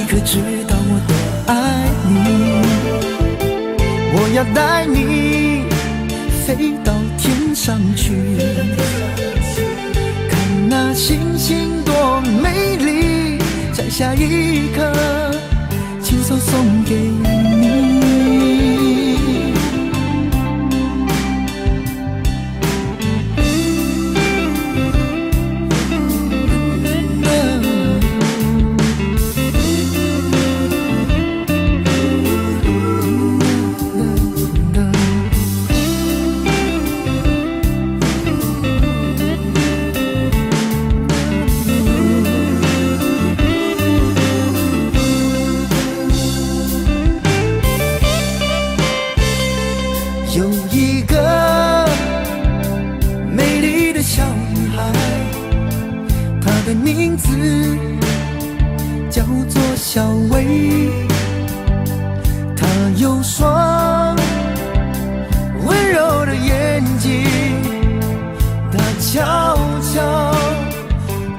可知道我多爱你？我要带你飞到天上去，看那星星多美丽，在下一刻亲手送给你。有一个美丽的小女孩，她的名字叫做小薇。她有双温柔的眼睛，她悄悄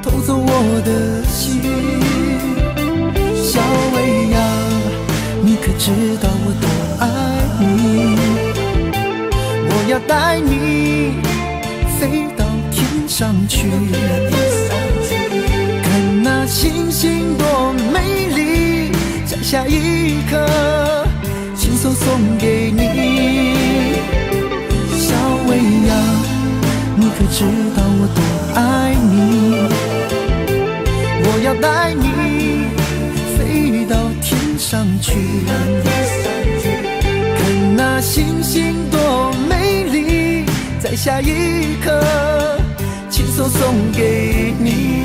偷走我的心。小薇呀，你可知道我多爱你？我要带你飞到天上去，看那星星多美丽，在下一刻亲手送给你。小薇呀，你可知道我多爱你？我要带你飞到天上去，看那星星多美丽，在下一刻亲手送给你。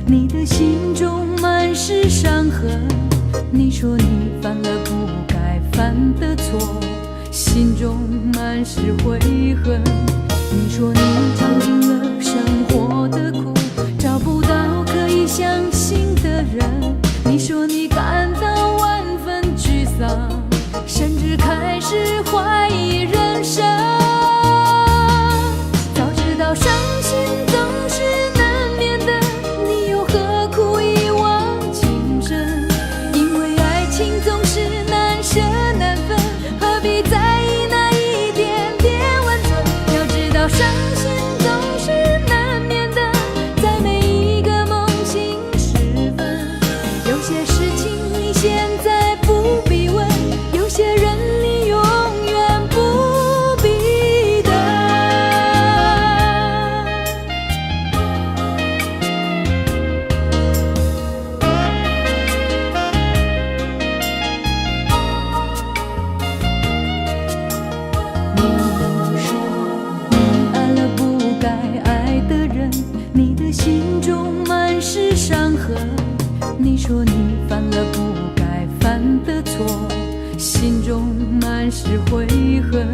你的心中满是伤痕，你说你犯了不该犯的错，心中满是悔恨。你说你尝尽了生活的苦，找不到可以相信的人。你说你感到万分沮丧，甚至开始怀疑人生。早知道伤心总是难免的，你又何苦一往情深？因为爱情总是难舍难分，何必在意那一点点温存？要知道伤心总是难免的，在每一个梦醒时分。有些事情你现在不必问，有些人你永远不必等。你说你爱了不该爱的人，你的心中满是伤痕。你说你犯了不该犯的错，心中满是悔恨。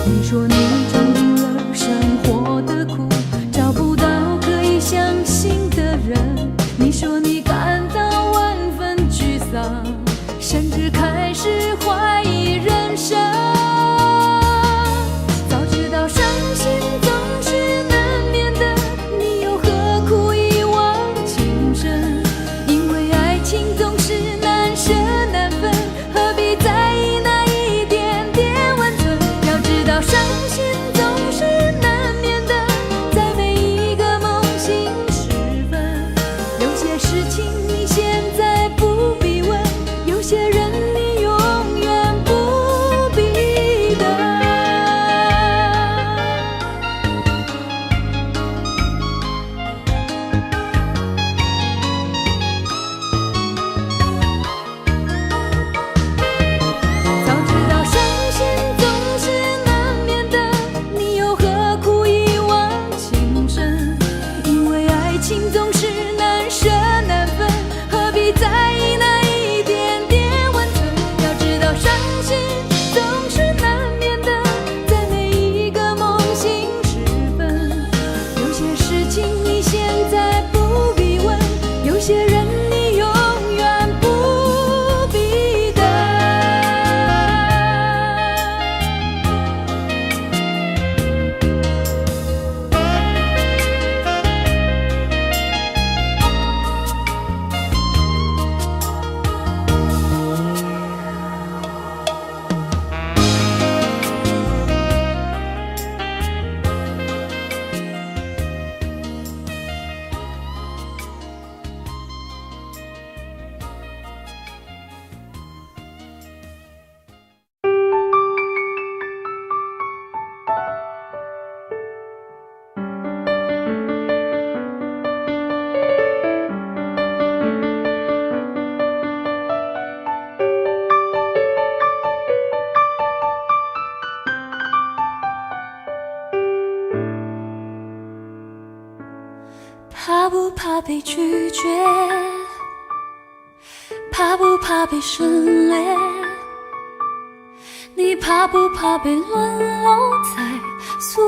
你说你尝尽了生活的苦，找不到可以相信的人。你说你感到万分沮丧，甚至开始怀疑人生。早知道伤心总是难免的，你又何苦一往情深？因为爱情总是难舍难分，何必在意那一点点温存？要知道伤心绝？怕不怕被省略？你怕不怕被沦落在宿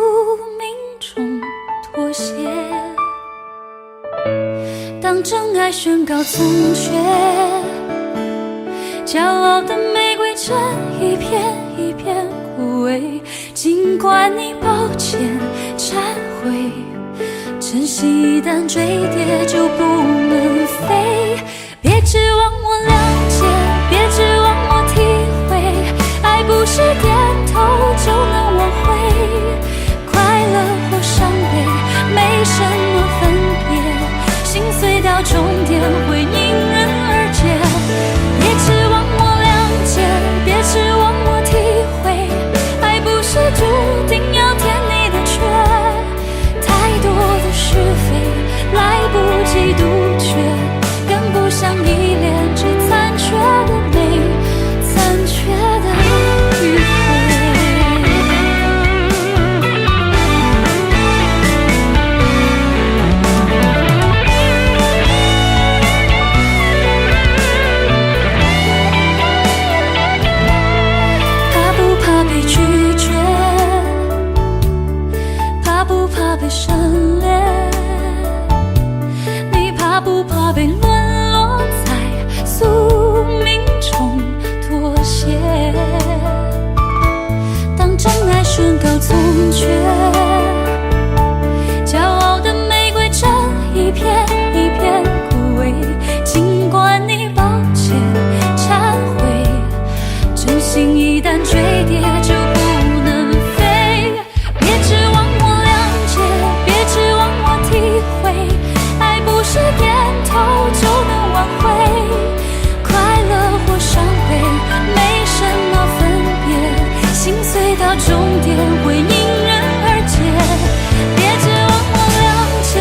命中妥协？当真爱宣告从缺，骄傲的玫瑰正一片一片枯萎。尽管你抱歉忏悔，真心一旦坠跌就不能飞。别指望我谅解，别指望我体会，爱不是点头就能挽回。快乐或伤悲没什么分别，心碎到终点会因人而解。别指望我谅解，别指望我体会，爱不是注定要填你的缺。太多的是非来不及杜绝，跟不上依恋，只残缺的美，残缺的迂回。怕不怕被拒绝？怕不怕被省略？你怕不怕被沦落在宿命中妥协？当真爱宣告从缺，骄傲的玫瑰正一片一片枯萎。尽管你抱歉忏悔，真心一旦坠跌就不能飞。别指望我谅解，别指望我体会，爱不是点头就能挽回。快乐或伤悲没什么分别，心碎到终点会因人而解。别指望我谅解，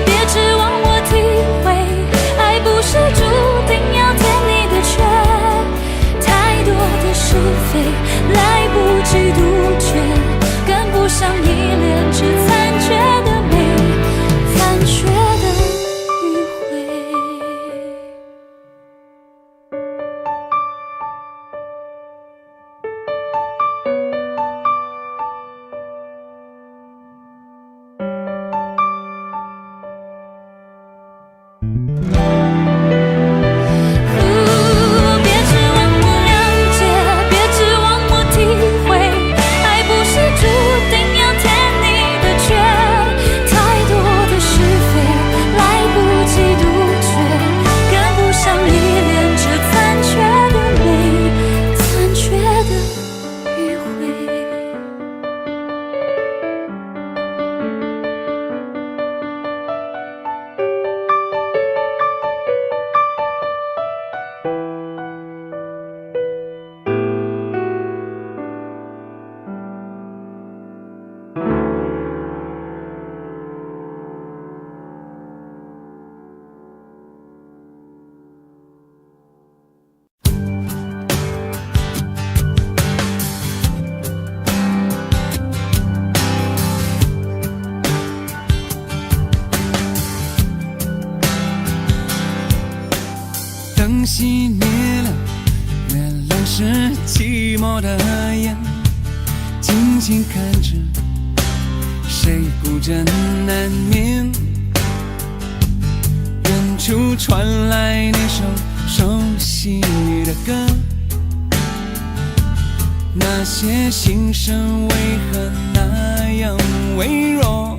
别指望我体会，爱不是注定要填你的缺。太多的是非来不及杜绝，跟不上依恋，只残缺的美，残缺的迂回。别指望我谅解，别指望我体会，爱不是注定要填你的缺。太多的是非来不及杜绝，跟不上依恋，只残缺的美，残缺的迂回。灯熄灭了，原来是寂寞的眼，静静看着谁孤枕难眠。远处传来那首熟悉的歌，那些心声为何那样微弱？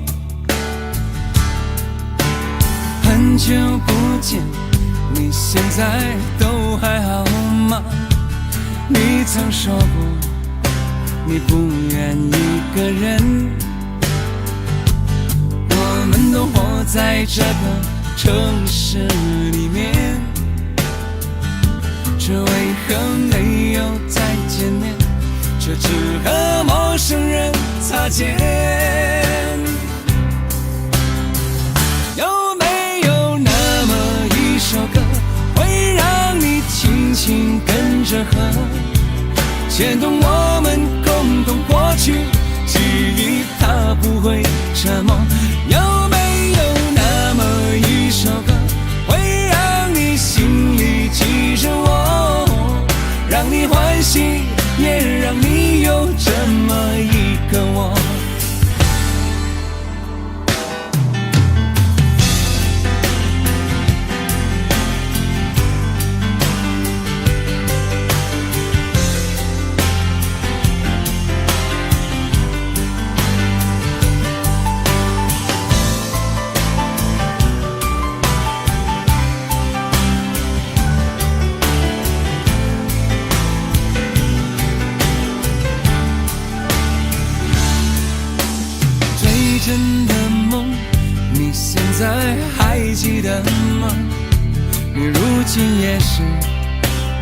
很久不见，你现在都还好吗？你曾说过你不愿一个人，我们都活在这个城市里面，这为何没有再见面？这只和陌生人擦肩。有没有那么一首歌，会让你轻轻跟着和，牵动我们共同过去记忆，它不会沉默。有没有那么一首歌，会也让你有这么一个我。真的梦，你现在还记得吗？你如今也是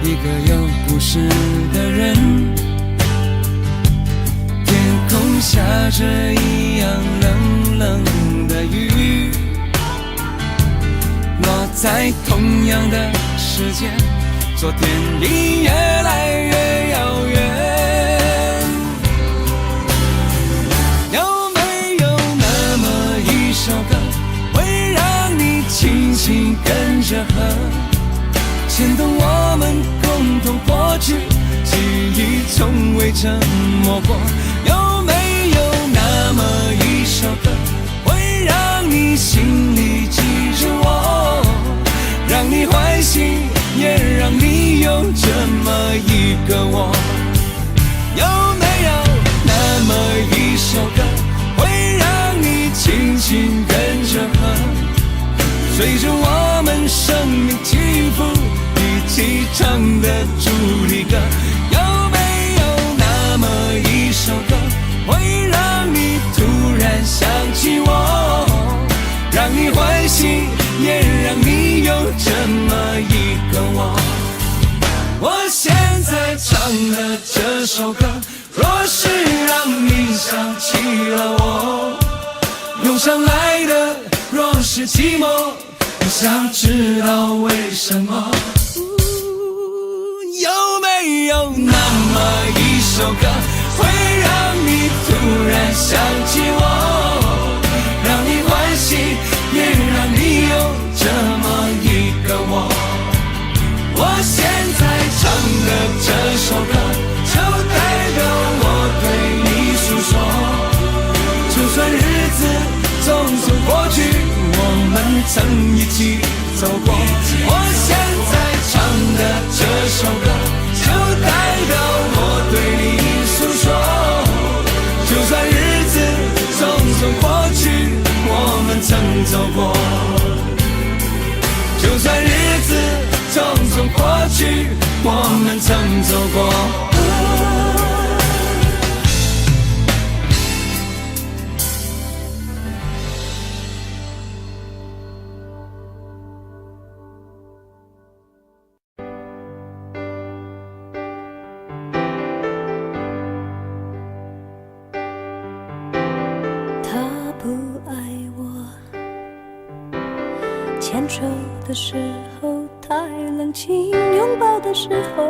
一个有故事的人。天空下着一样冷冷的雨，落在同样的时间，昨天已越来越遥远。首歌会让你轻轻跟着和，牵动我们共同过去，记忆从未沉默过。有没有那么一首歌会让你心里记着我，让你欢喜，也让你有这么一个我？有没有那么一首歌会让你轻轻跟着和，随着我们生命起伏一起唱的主题歌？有没有那么一首歌会让你突然想起我，让你欢喜，也让你有这么一个我？我现在唱的这首歌，若是让你想起了我，涌上来的若是寂寞，我想知道为什么。有没有那么一首歌会让你突然想起我，让你欢喜，也让你有这么一个我？我现在唱的这首歌，就代表我对你诉说。就算日子匆匆过去，我们曾一起走过。我现在唱的这首歌，就代表我对你诉说。就算日子匆匆过去，我们曾走过。就算日子匆匆过去，我们曾走过。牵手的时候太冷清，拥抱的时候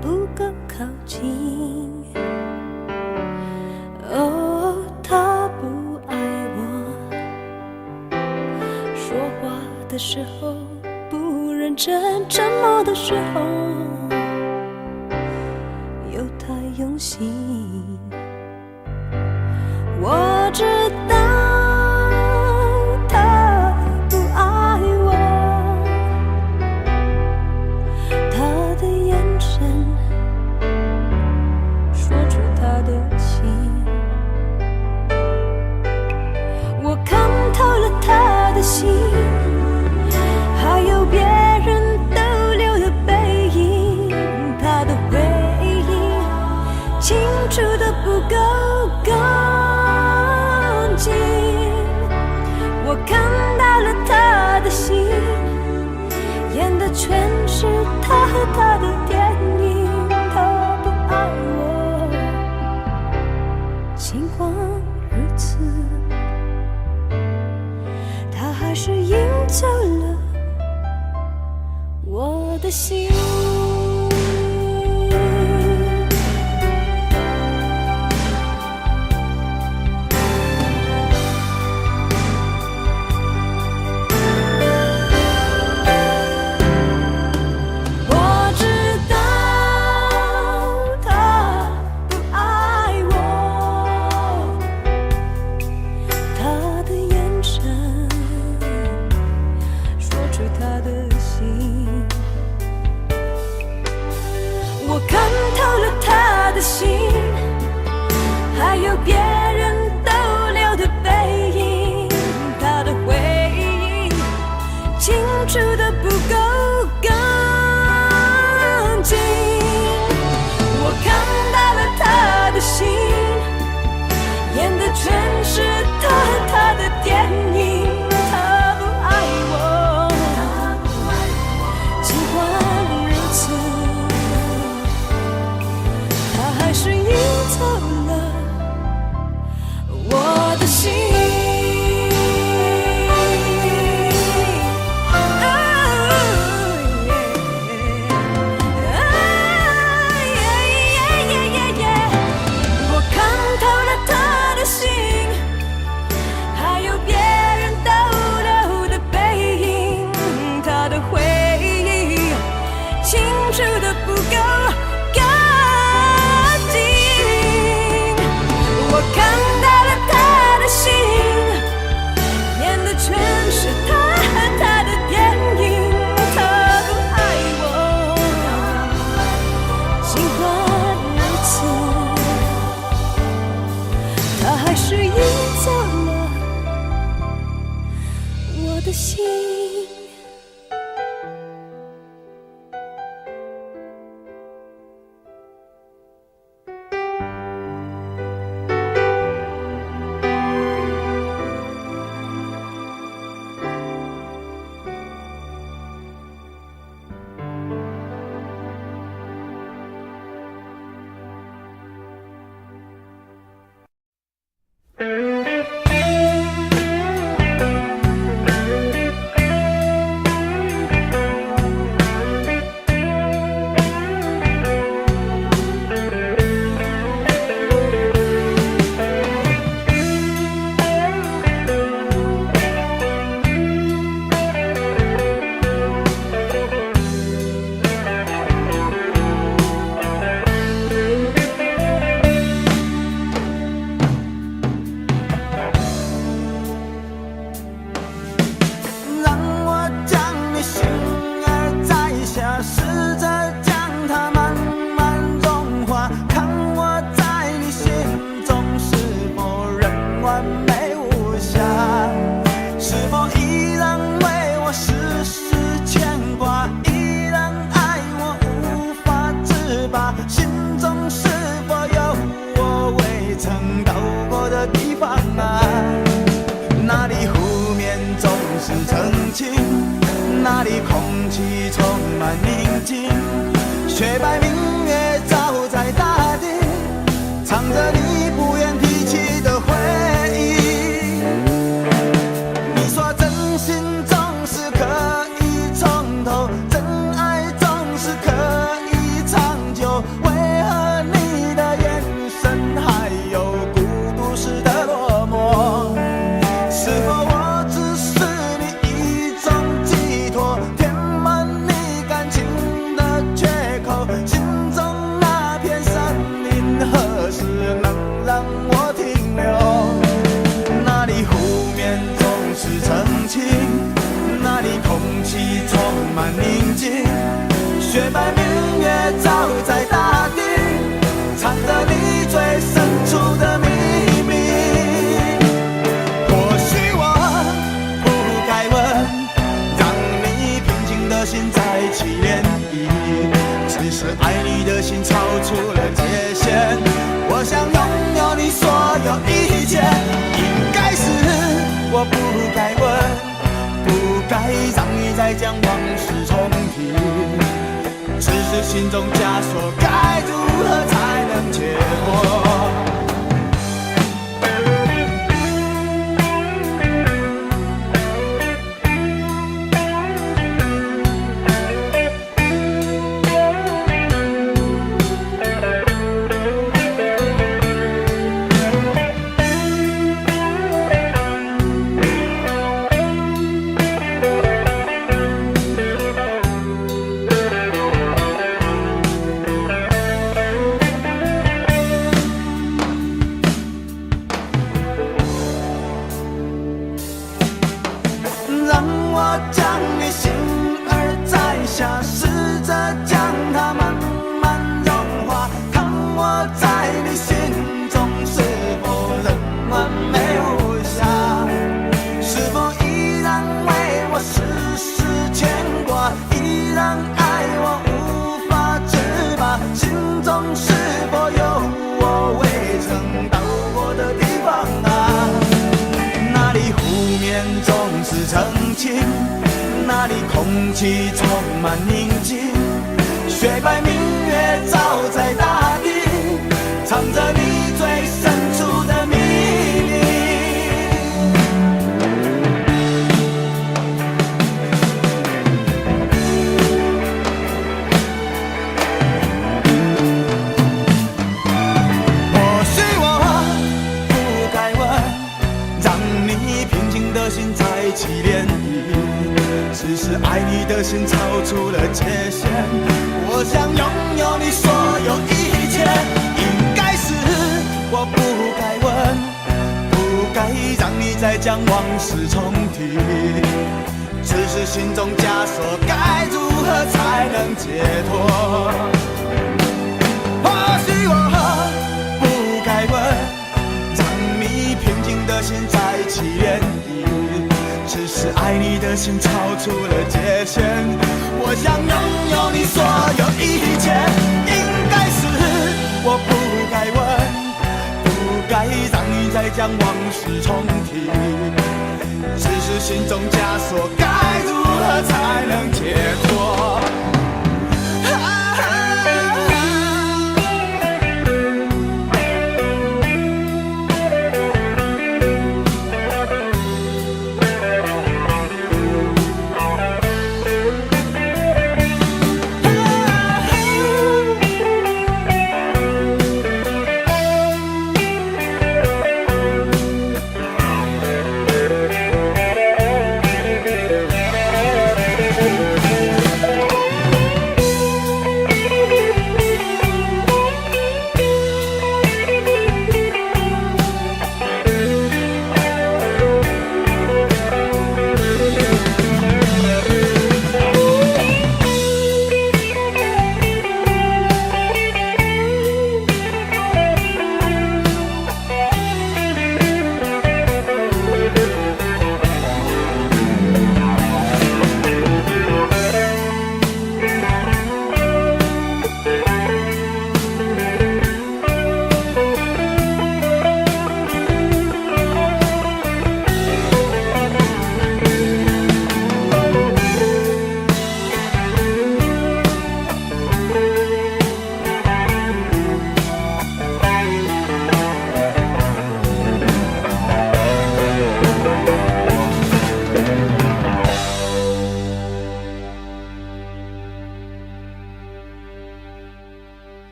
不够靠近。哦，他不爱我，说话的时候不认真，沉默的时候又太用心。我知道心，还有别人逗留的背影，他的回应清楚的不够干净。我看到了他的心，演的全是他和他的电影。他不爱我，尽管如此，还是赢走了我的心。我知道心，还有别人逗留的背影，他的回忆清楚的不够干净。我看到了他的心，演的全是他的电影。他不爱我，尽管如此，他还是赢走了我的心。我看透了他的心，还有别人逗留的背影，他的回忆清楚的不够干净。我看到了他的心，演的全是他的电影。他不爱我，尽管如此，他还是赢走了我的心。让我将你心儿摘下，试着将它慢慢融化，看我在你心中是否仍完美无瑕，是否依然为我时时牵挂，依然爱我无法自拔，心中是否有我未曾到过的地方啊？那里湖面总是澄清，那里空气充满宁静，雪白明月照在大地，唱着你不愿提起的回忆。你说真心总是可以从头，真爱总是可以长久，为何你的眼神还有孤独时的落寞？是否我只是你一种寄托，填满你感情的缺口？心中那片森林何时能让我停留？那里湖面总是澄清，那里空气充满宁静，雪白明月照在大地，藏着你最深处的秘密。或许我不该问，让你平静的心再起涟漪，只是爱你的心超出了界限。我想拥有你所有一切，应该是我不该问，不该让你再将往事重提，只是心中枷锁该如何才能解脱？气充满宁静，雪白明月照在大地，藏着你最深处的秘密。或许我不该问，让你平静的心再起涟漪，只是爱你的心超出了界限，我想拥有你所有一切。应该是我不该问，不该让你再将往事重提，只是心中枷锁该如何才能解脱。或许我不该问，让你平静的心再起涟漪，只是爱你的心超出了界限，我想拥有你所有一切。应该是我不该问，不该让你再将往事重提，只是心中枷锁该如何才能解脱。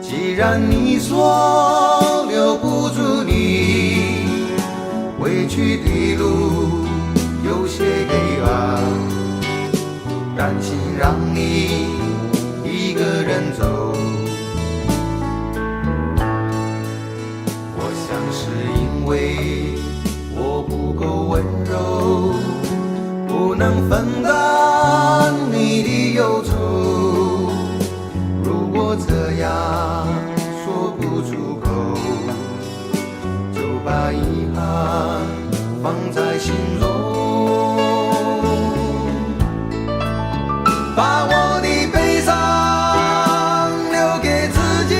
既然你说留不住你，回去的路有些黑暗，担心让你一个人走。我想是因为我不够温柔，不能分担你的忧愁。如果这样说不出口，就把遗憾放在心中，把我的悲伤留给自己，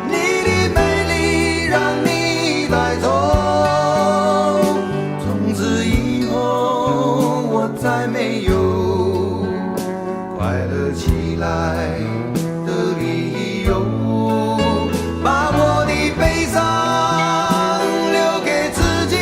你的美丽让你带走。从此以后我再没有快乐起来的理由，把我的悲伤留给自己，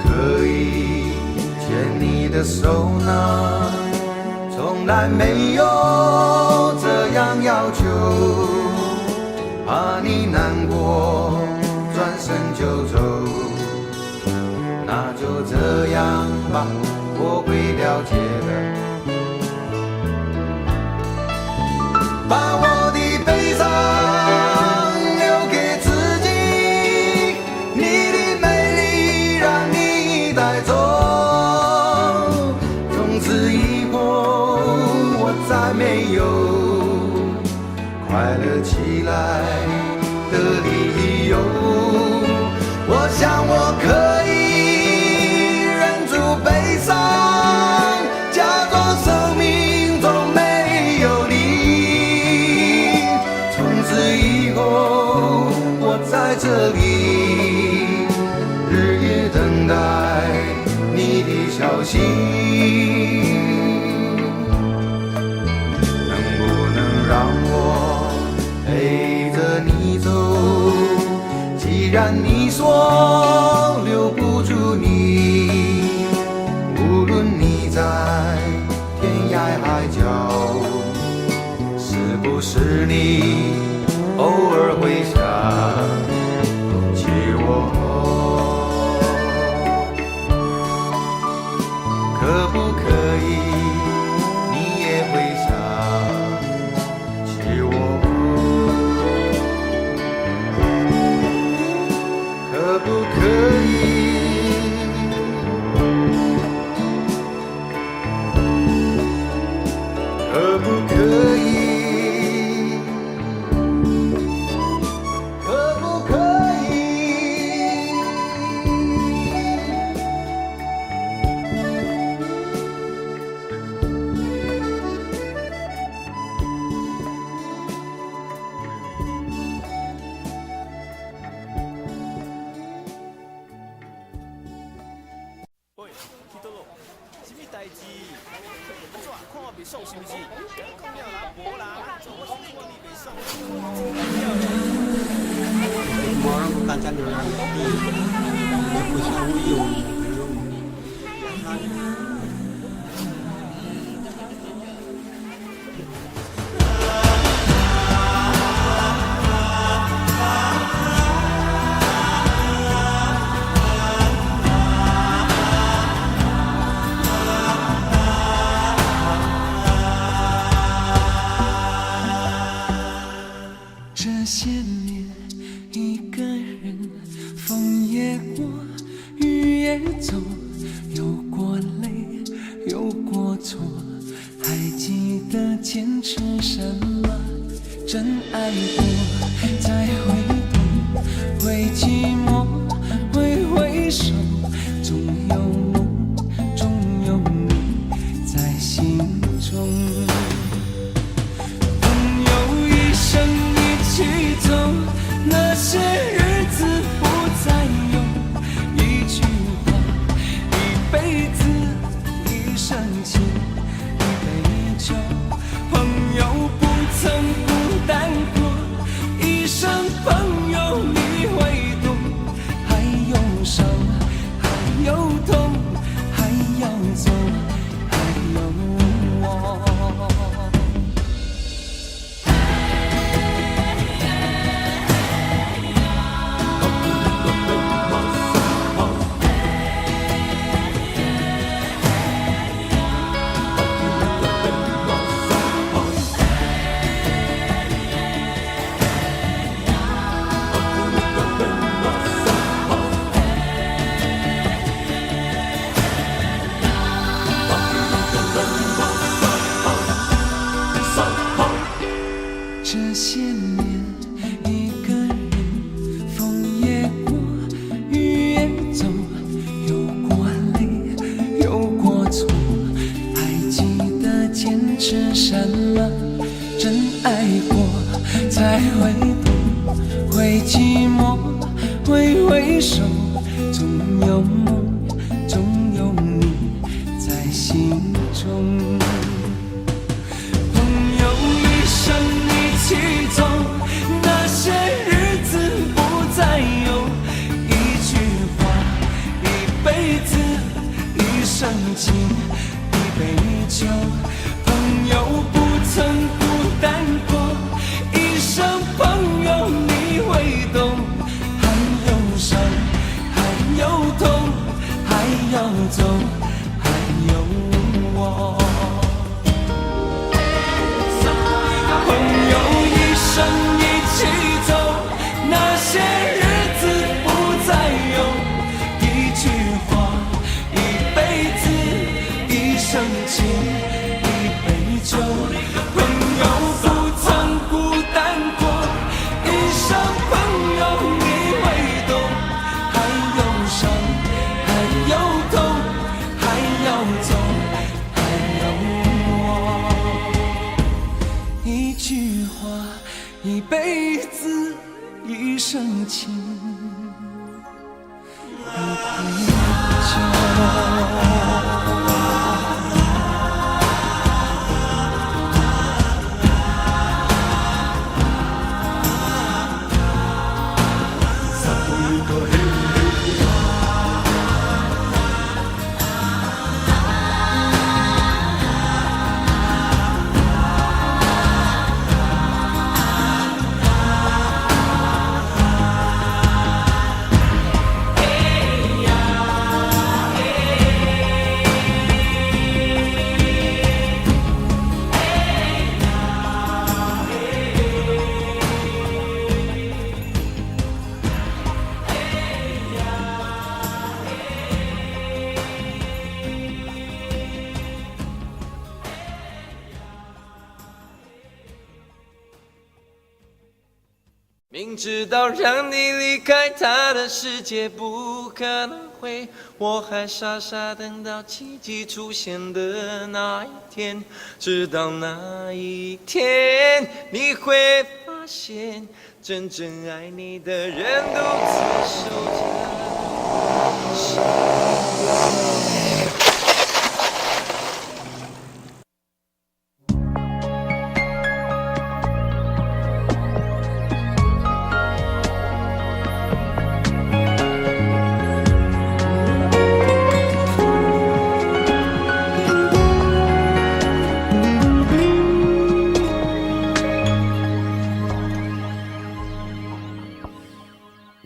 可以牵你的手呢？从来没有这样要求，怕你难过，转身就走。那就这样吧，我会了解的。把我的悲伤留给自己，你的美丽让你带走。从此以后，我再没有快乐起来的理由。我想我可以忍住悲伤，假装生命中没有你。从此以后，我在这里日夜等待你的消息。能不能让我陪着你走？既然你说留不住你，无论你在天涯海角，是不是你偶尔会想起我？可不可以你也会想起我？可不可以？可不可以？可不可以？喂，去倒落？什么代志？安怎看我袂爽是不是？讲了啦，无啦，我是看你袂爽。Orang bukan orang mati, dia pusat uyung. 这些年一个人，风也过，雨也走，有过泪，有过错，还记得坚持什么？真爱过，再回头，会寂寞，会回首，总有梦，总有你在心中。朋友一生一起走，那些日子不再有。一句话，一辈子，一生情，一杯酒。朋友不曾孤单过，一生朋友你会懂。还有伤，还有痛，还要走，还有我。生情，一杯酒。朋友不曾孤单过，一生朋友你会懂。还有伤，还有痛，还要走，还有我。朋友一生一起走，那些日子不再有。一句话，一辈子，一生情，一杯酒。朋友不曾孤单过，一生朋友你会懂。还有伤，还有痛，还要走，还有我。一句话，一辈子，一生情，一杯酒。明知道让你离开他的世界不可能会，我还傻傻等到奇迹出现的那一天。直到那一天，你会发现，真正爱你的人独自守着。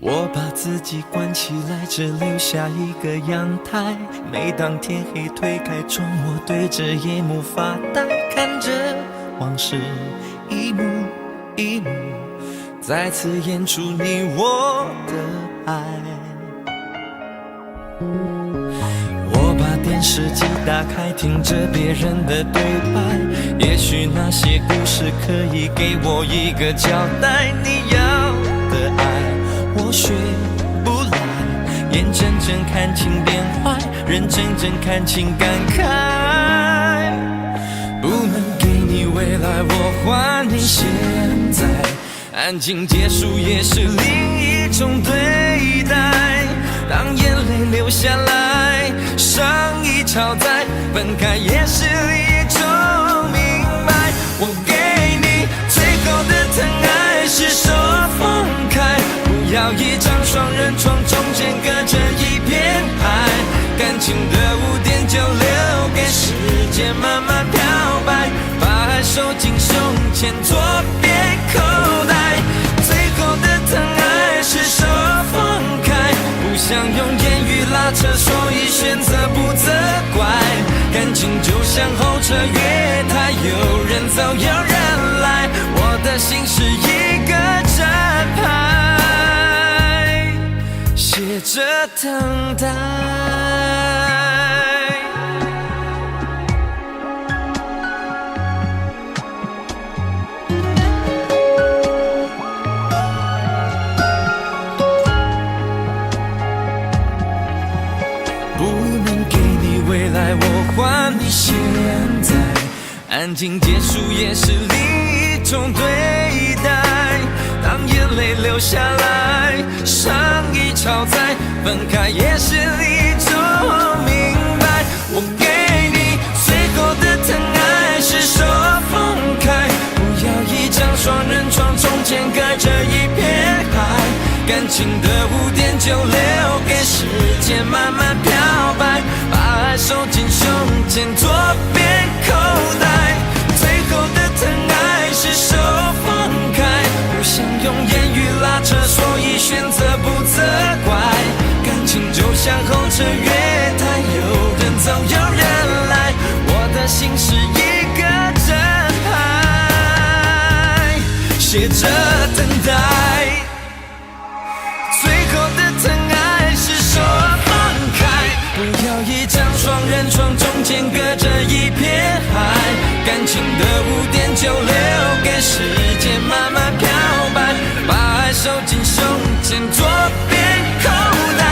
我把自己关起来，只留下一个阳台。每当天黑推开窗，我对着夜幕发呆，看着往事一幕一幕再次演出你我的爱。我把电视机打开，听着别人的对白，也许那些故事可以给我一个交代。你要的爱我学不来，眼睁睁看情变坏，人睁睁看情感慨。不能给你未来，我还你现在。安静结束也是另一种对待。当眼泪流下来，伤已超载，分开也是一种明白。我给你最后的疼爱是手放开，不要一张双人床，中间隔着一片海。感情的污点就留给时间慢慢漂白，把爱收进胸前左边口袋。最后的疼爱是手放开，不想用言语拉扯，所以选择不责怪。感情就像候车月台，有人走有人来，我的心是一个站牌，写着等待。我还你现在，安静结束也是另一种对待。当眼泪流下来，伤已超载，分开也是一种明白。我给你最后的疼爱是手放开，不要一张双人床，中间隔着一片海。感情的污点就留给时间慢慢漂白，把爱收像候车月台，有人走有人来，我的心是一个正牌，写着等待。最后的疼爱是说放开，不要一张双人床，中间隔着一片海，感情的污点就留给时间慢慢漂白，把爱收进胸前左边口袋。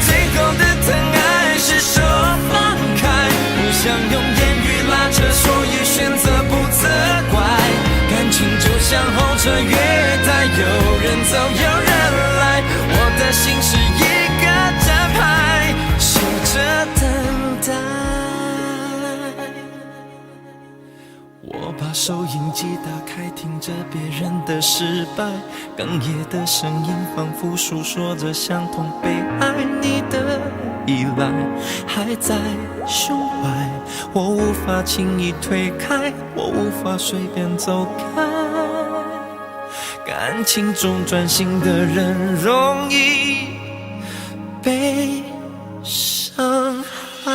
最后的疼爱是说放开，不想用言语拉扯，所以选择不责怪。感情就像候车月台，有人走有人来，我的心是一个站牌，写着等待。我把收音机打开，听着别人的失败，哽咽的声音仿佛诉说着相同被爱你的依赖，还在胸怀，我无法轻易推开，我无法随便走开。感情中专心的人容易被伤害。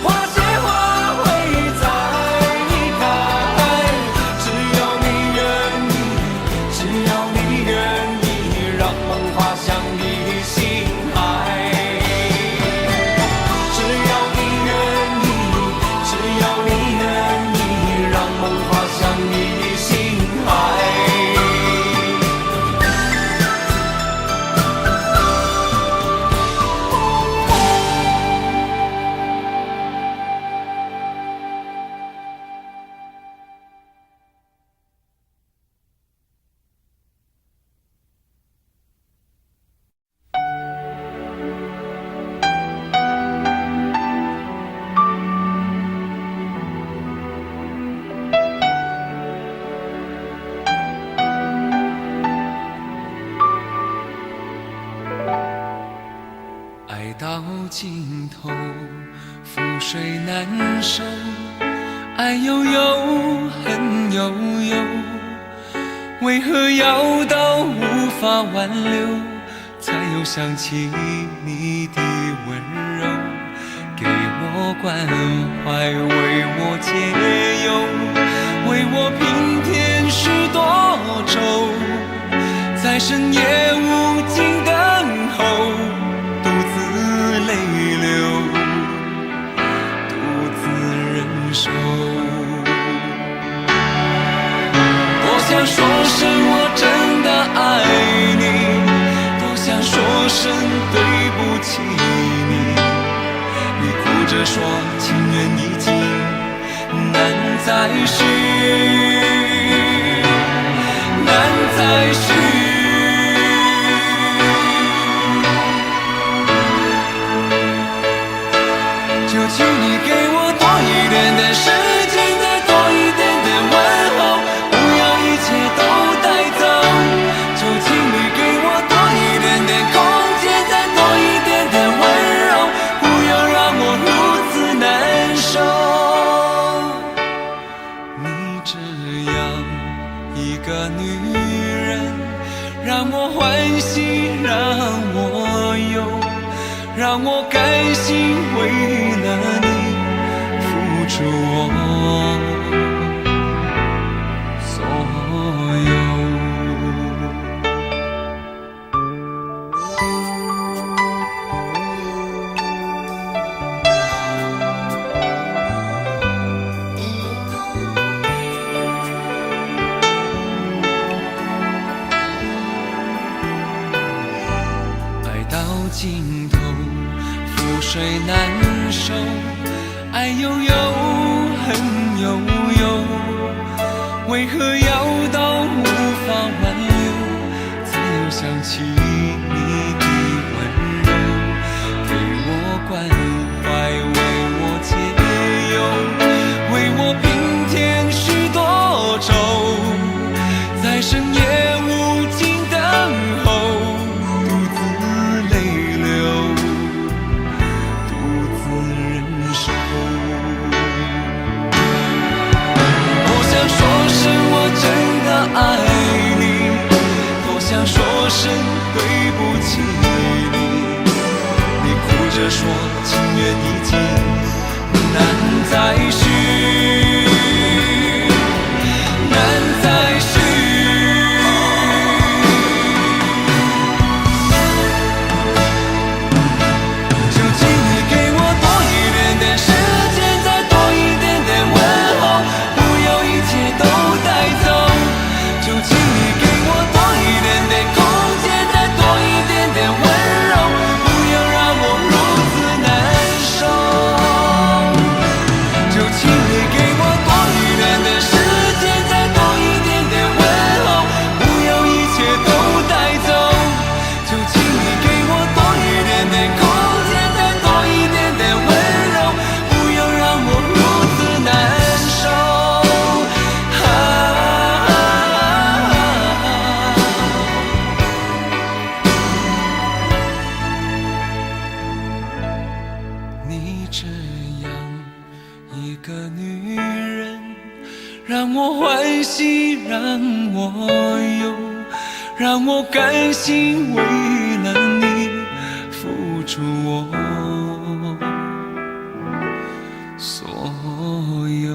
花谢花会再开。尽头，覆水难收，爱悠悠，恨悠悠，为何要到无法挽留，才又想起你的温柔，给我关怀，为我解忧，为我平添许多愁，在深夜无尽等候，独自泪流，独自忍受。多想说声我真的爱你，多想说声对不起你，你哭着说情缘已尽，难再续，难再续。就请你给我多一点点时间，再多一点点问候，不要一切都带走。就请你给我多一点点空间，再多一点点温柔，不要让我如此难受。你这样一个女人，让我欢喜，让我忧，让我甘心为了你付出我所有。爱到尽头，覆水难收，爱悠悠，恨悠悠，为何要到无法挽留，才又想起你的温柔，给我关怀，为我解忧，为我平添许多愁，在深夜无尽等候，独自泪流，独自忍受。多想说声我真的爱你，多想说声对不起你，你哭着说情缘已尽，难再续，难再续。就请你给我多一点点时间，再多一点点问候，不要一切都带走。就请你给我多一点点空间，再多一点点温柔，不要让我如此难受。就请你给我多一点点时间，再多一点点问候，不要一切都带走。就请你给我多一点点空间，再多一点点温柔，不要让我如此难受。你这样一个女人，让我欢喜，让我忧，让我甘心为了你付出我所有。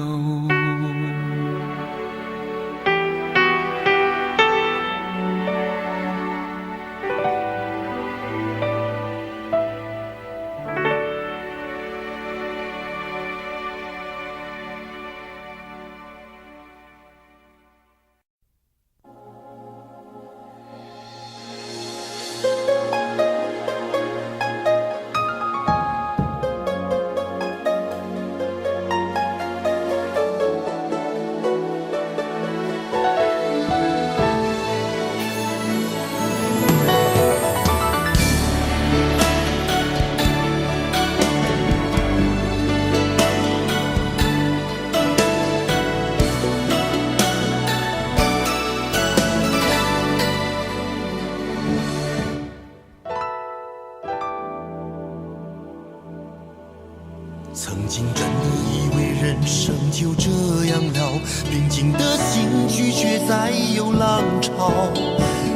曾经真的以为人生就这样了，平静的心拒绝再有浪潮，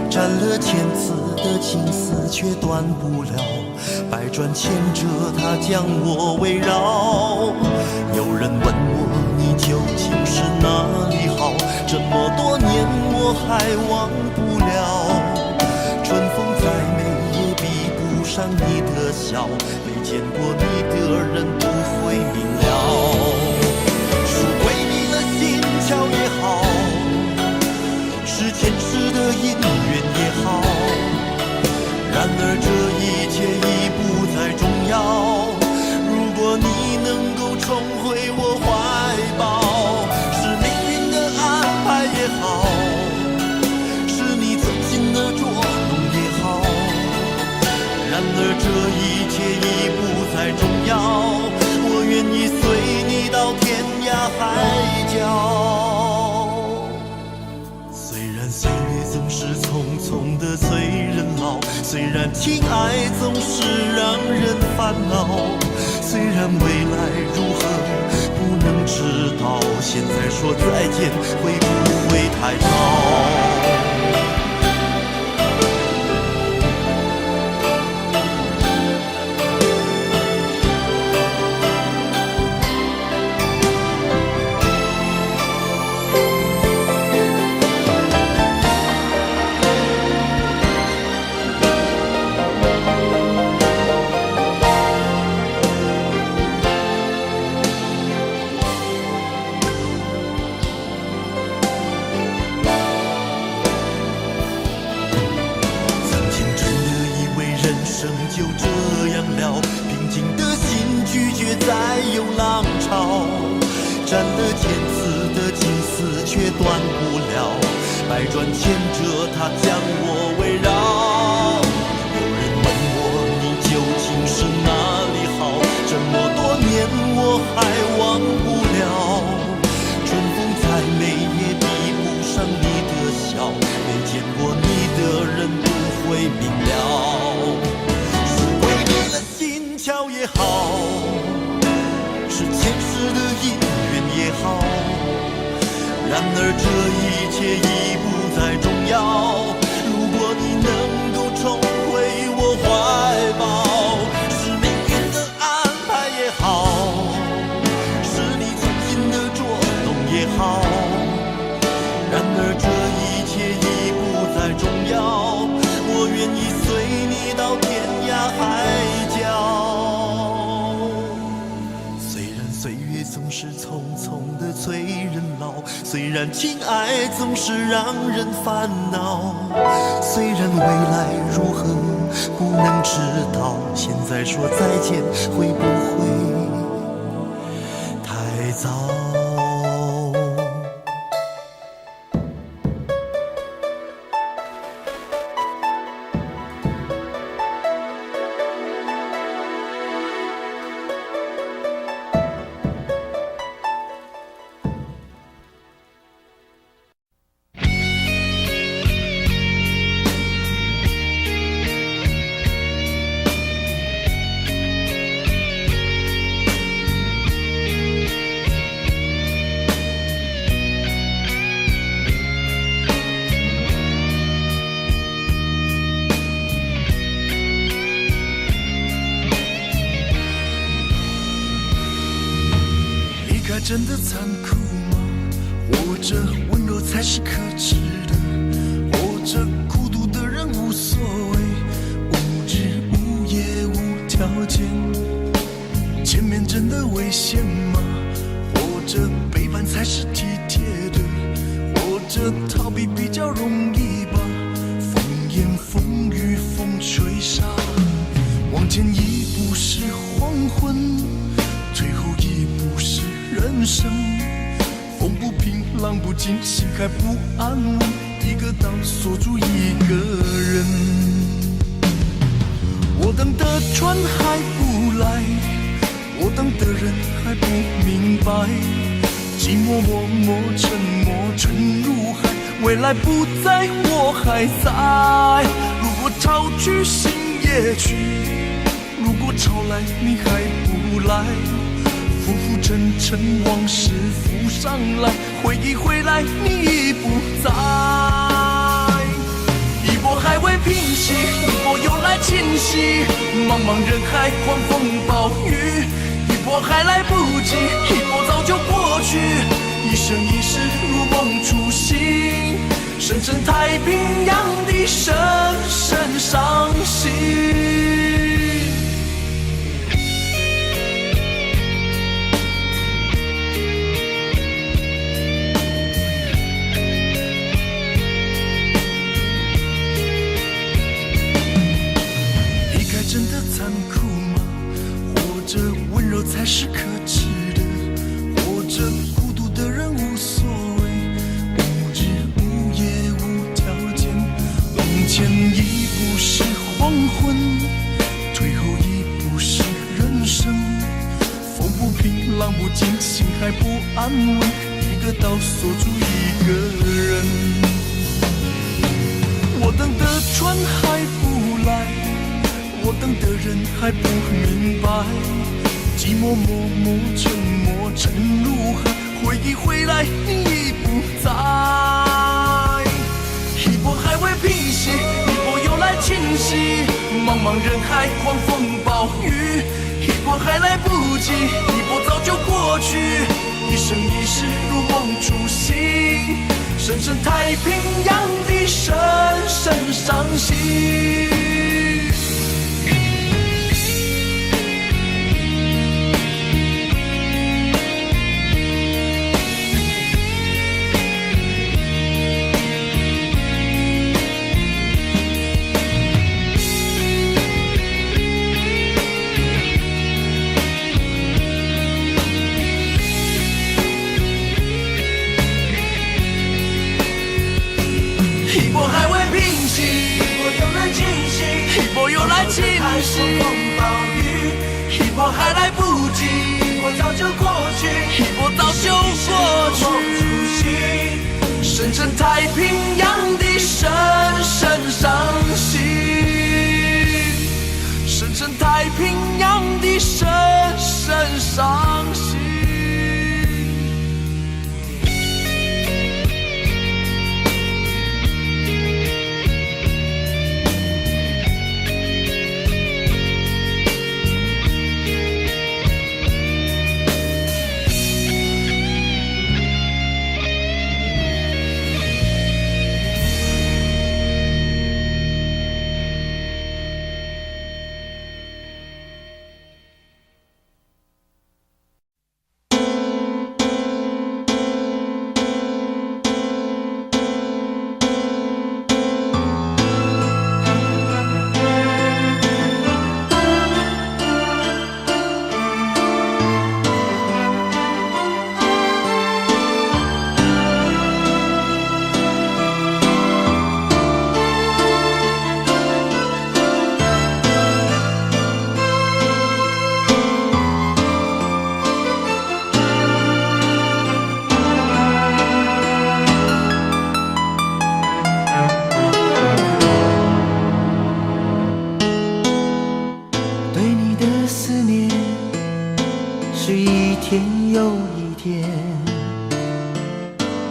斩了千次的情丝却断不了，百转千折它将我围绕。有人问我你究竟是哪里好，这么多年我还忘不了。春风再美也比不上你的笑，没见过你的人不会明了。是鬼迷了心窍也好，是前世的因缘也好，然而这一切已不再重要。如果你能够重回我怀抱，是命运的安排也好，是你存心的捉弄也好，然而这一切已不再重要。我愿意随你到天涯海角。虽然岁月总是匆匆的催人老，虽然情爱总是让人烦恼，虽然未来如何不能知道，现在说再见会不会太早？就这样了，平静的心拒绝再有浪潮，斩了千次的情丝却断不了，百转千折它将我围绕。有人问我你究竟是哪里好，这么多年我还忘不了。春风再美也比不上你的笑，没见过你的人不会明了。巧也好，是前世的因缘也好，然而这一切已不再重要。如果你能够重回我怀抱，是命运的安排也好，是你存心的捉弄也好，然而这一切已不再重要。我愿意随你到天涯海角。岁月总是匆匆的催人老，虽然情爱总是让人烦恼，虽然未来如何不能知道，现在说再见会不会太早？真的残酷吗？活着温柔才是可耻的，活着孤独的人无所谓，无日无夜无条件。前面真的危险吗？活着背叛才是体贴的，活着逃避比较容易吧。风言风语风吹沙，往前一步是黄昏，退后一步是人生。风不平浪不静，心还不安稳，一个岛锁住一个人。我等的船还不来，我等的人还不明白，寂寞默默沉默沉入海，未来不在我还在。如果潮去心也去，如果潮来你还不来，浮浮沉沉往事浮上来，回忆回来你已不在。一波还未平息，一波又来侵袭，茫茫人海狂风暴雨，一波还来不及，一波早就过去，一生一世如梦初醒，深深太平洋的深深伤心。真的残酷吗？活着温柔才是可耻的，活着孤独的人无所谓，无日无夜无条件，往前一步是黄昏，退后一步是人生。风不平浪不静，心还不安稳，一个岛锁住一个人。我等的船还不来，我等的人还不明白，寂寞默默沉没沉入海，回忆回来你已不在。一波还未平息，一波又来侵袭，茫茫人海狂风暴雨，一波还来不及，一波早就过去，一生一世如梦初醒，深深太平洋的深深伤心。一波还未平息，一波又来侵袭，一波又来侵袭，狂风暴雨，一波还来不及，一波早就过去，一波早就过去，深深太平洋的深深伤心，深深太平洋的深深伤心。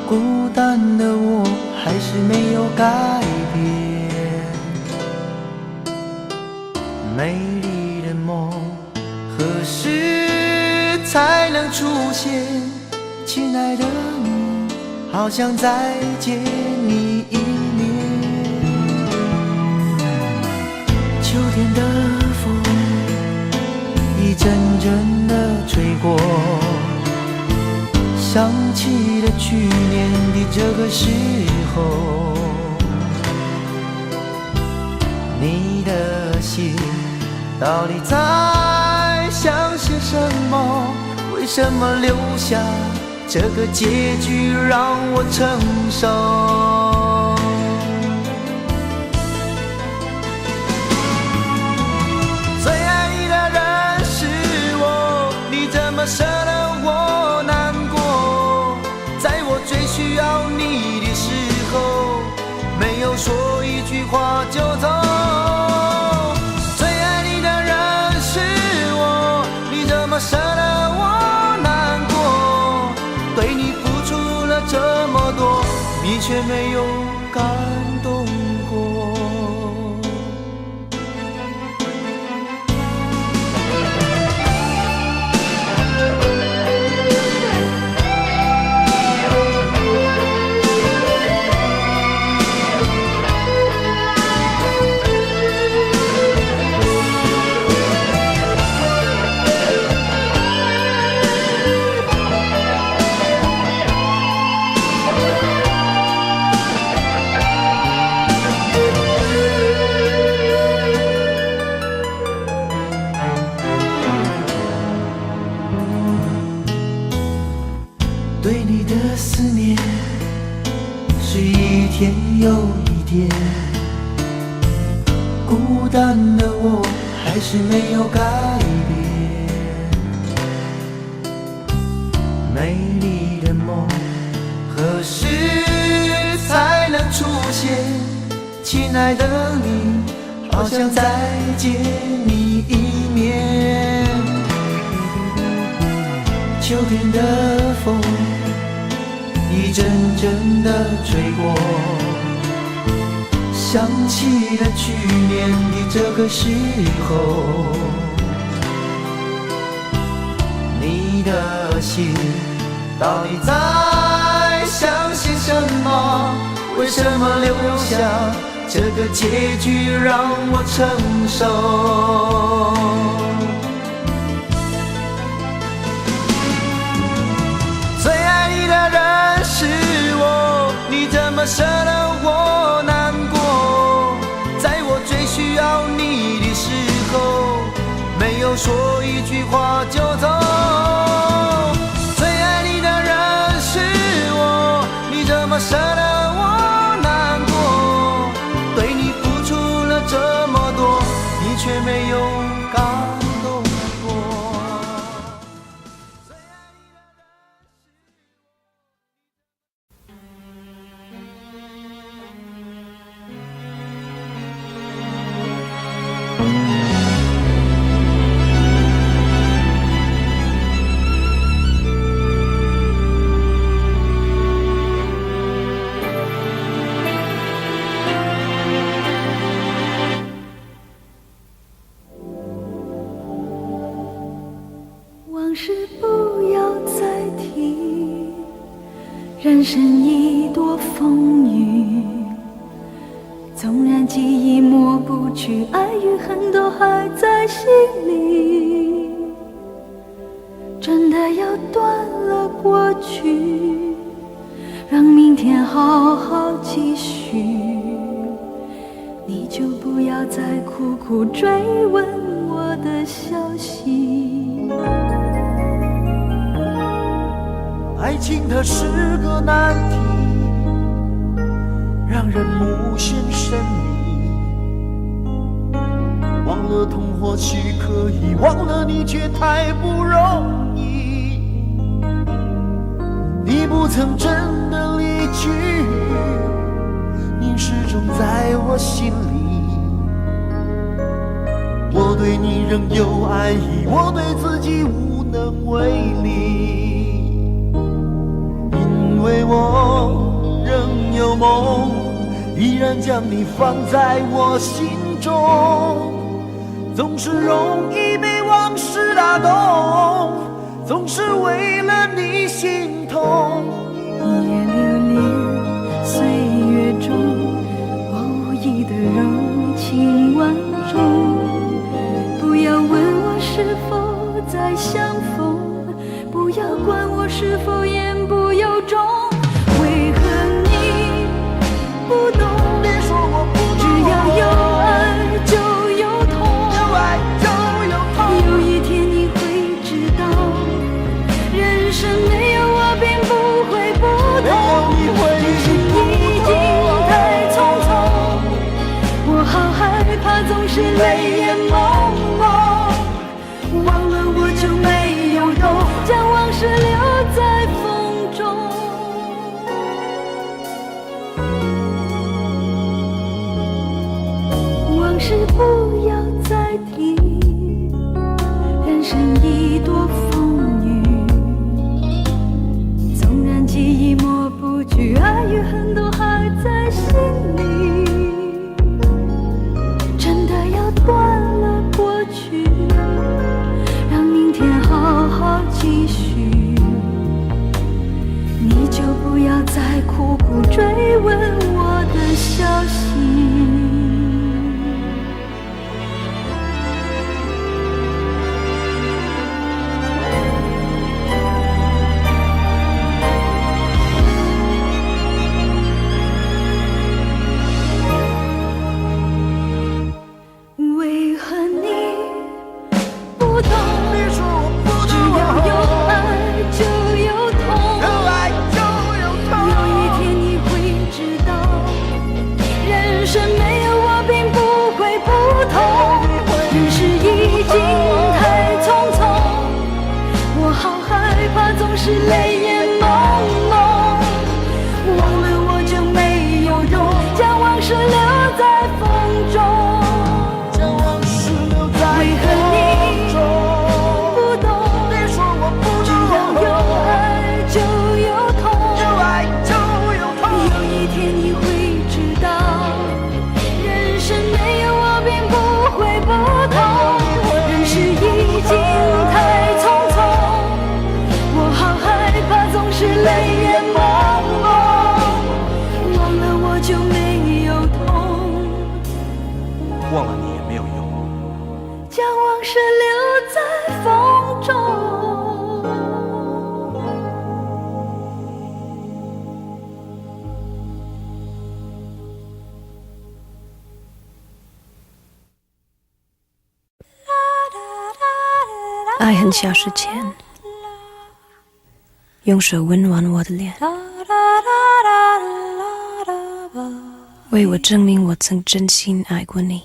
孤单的我还是没有改变，美丽的梦何时才能出现？亲爱的你，好想再见你一面。秋天的风一阵阵地吹过，想起了去年的这个时候，你的心到底在想些什么？为什么留下这个结局让我承受？最爱你的人是我，你怎么舍得我难过？在我最需要你的时候，没有说一句话就走。最爱你的人是我，你怎么舍得我这么多，你却没有感动过。对你的思念是一天又一天，孤单的我还是没有改变。美丽的梦何时才能出现？亲爱的你，好想再见你一面。秋天的风一阵阵地吹过，想起了去年的这个时候，你的心到底在想些什么？为什么留下这个结局让我承受？最爱你的人是我，你怎么舍得我难过？在我最需要你的时候，没有说一句话就走。最爱你的人是我，你怎么舍得我难过？对你付出了这么多，你却没有感动过。往事不要再提，人生已多风雨，纵然记忆抹不去，爱与恨都还在心里。真的要断了过去，让明天好好继续，你就不要再苦苦追问我的消息。爱情它是个难题，让人无限神秘。忘了痛或许可以，忘了你却太不容易。你不曾真的离去，你始终在我心里。我对你仍有爱意，我对自己无能为力。因为我仍有梦，依然将你放在我心中。总是容易被往事打动，总是为了你心痛。一夜流连岁月中，我无意的柔情万种。不要问我是否再相逢，不要管我是否言不由衷。为何你不懂？别说我不懂，只要有爱就有痛，有爱就有痛。有一天你会知道，人生没有我并不会不同。只是已经太匆匆，我好害怕总是泪眼朦胧。忘了我就没有懂，将往事留在风中。往事不要再提，人生已多风雨，纵然记忆抹不好害怕，总是泪眼朦胧。忘了我就没有用，将往事留在风中。将往事留在为何你不懂？别说我不只要有爱就有痛，有爱就有痛。有一天你会知道，人生没有我并不会不同。人世已经太匆匆，我好害怕，总是泪眼朦胧。忘了我就没有痛，忘了你也没有用。将往事留在风中。爱很消失前，用手温暖我的脸，为我证明我曾真心爱过你。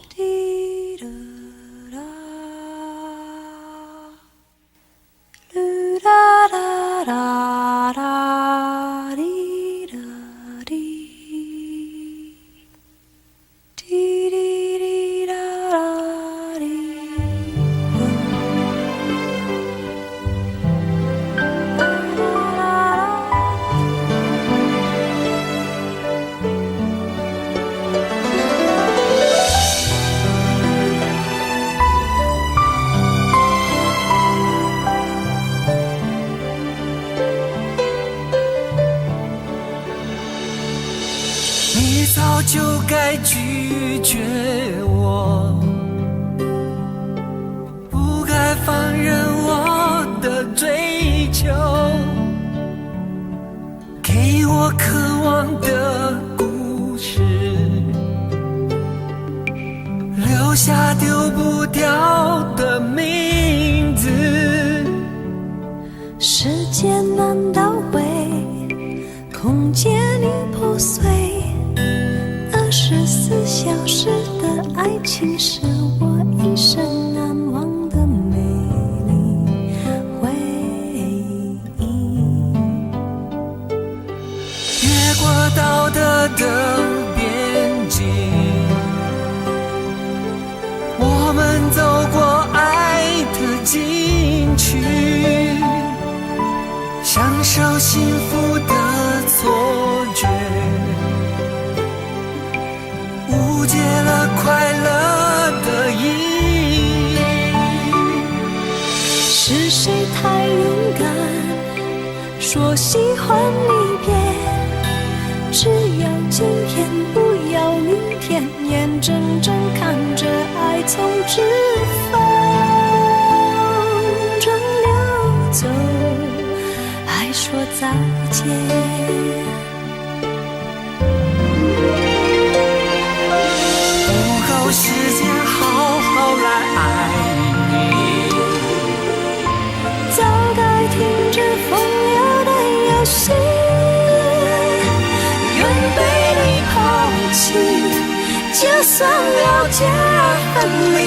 你早就该拒绝我，不该放任我的追求，给我渴望的故事，留下丢不掉的名字。时间难倒回，空间已破碎。24小时的爱情是我一生难忘的美丽回忆。越过道德的边境，我们走过爱的禁区，享受幸福的错觉，误解了快乐的意义。是谁太勇敢，说喜欢离别？只要今天，不要明天，眼睁睁看着爱从指缝中流走，还说再见。时间好好来爱你，早该停止风流的游戏，愿被你抛弃，就算了解而分离，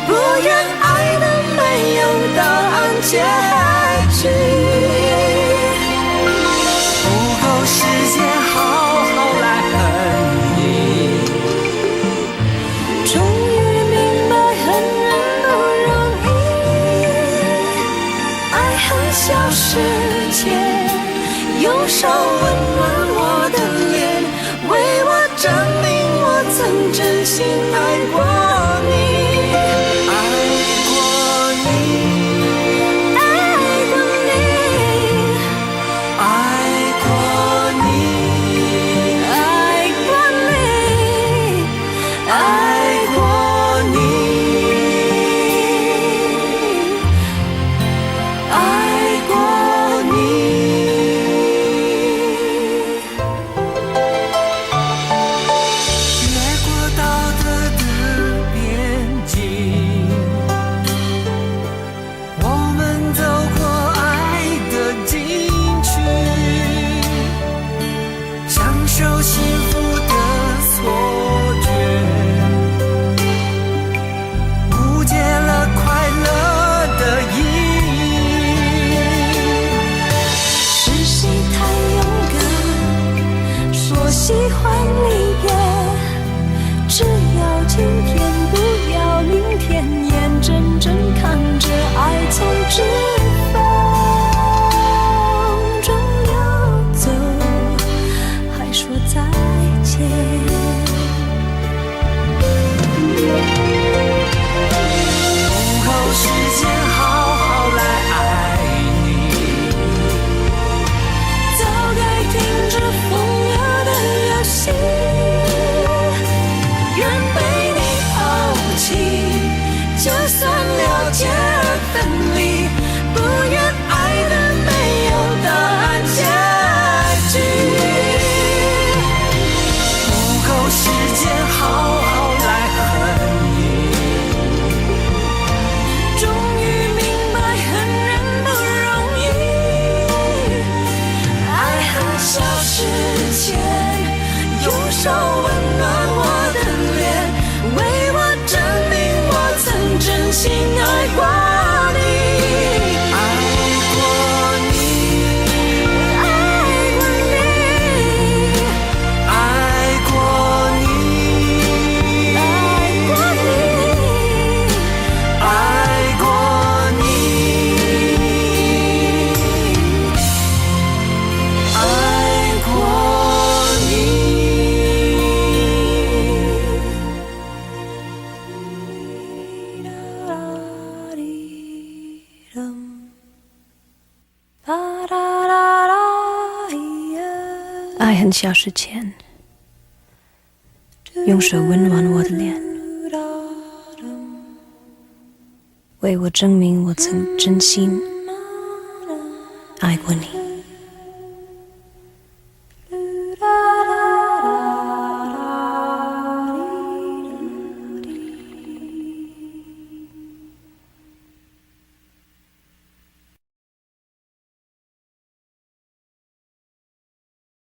不愿爱的没有答案结局。不够时间好好来恨你，终于明白恨人不容易，爱恨消失前，用手温暖我的脸，为我证明我曾真心爱过你。越过道德的很小时前，用手温暖我的脸，为我证明我曾真心爱过你。